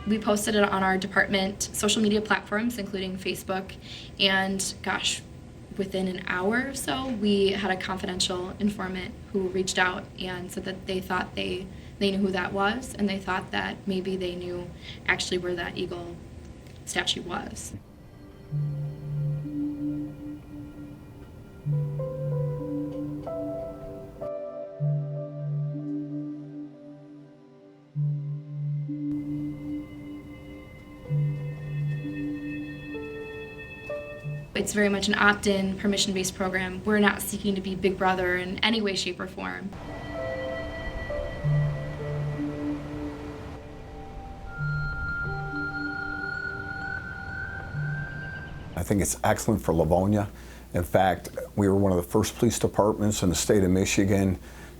We posted it on our department social media platforms, including Facebook, and gosh, within an hour or so, we had a confidential informant who reached out and said that they thought they knew who that was, and they thought that maybe they knew actually where that eagle statue was. It's very much an opt-in, permission-based program. We're not seeking to be Big Brother in any way, shape, or form. I think it's excellent for Livonia. In fact, we were one of the first police departments in the state of Michigan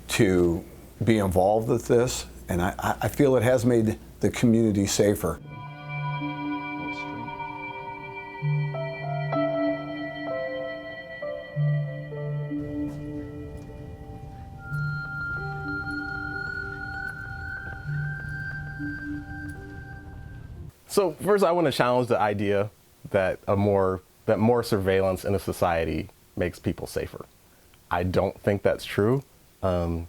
to be involved with this, and I feel it has made the community safer. So first, I want to challenge the idea that more surveillance in a society makes people safer. I don't think that's true, and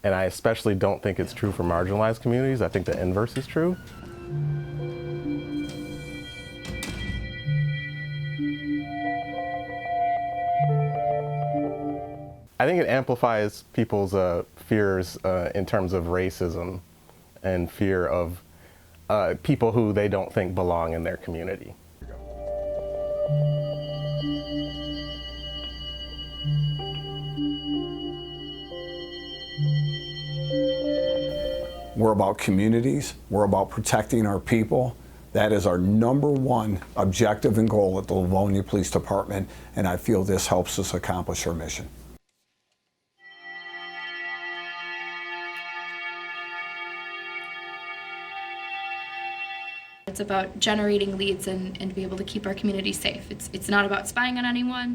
I especially don't think it's true for marginalized communities. I think the inverse is true. I think it amplifies people's fears in terms of racism and fear of people who they don't think belong in their community. We're about communities. We're about protecting our people. That is our #1 objective and goal at the Livonia Police Department, and I feel this helps us accomplish our mission. It's about generating leads and to be able to keep our community safe. It's not about spying on anyone.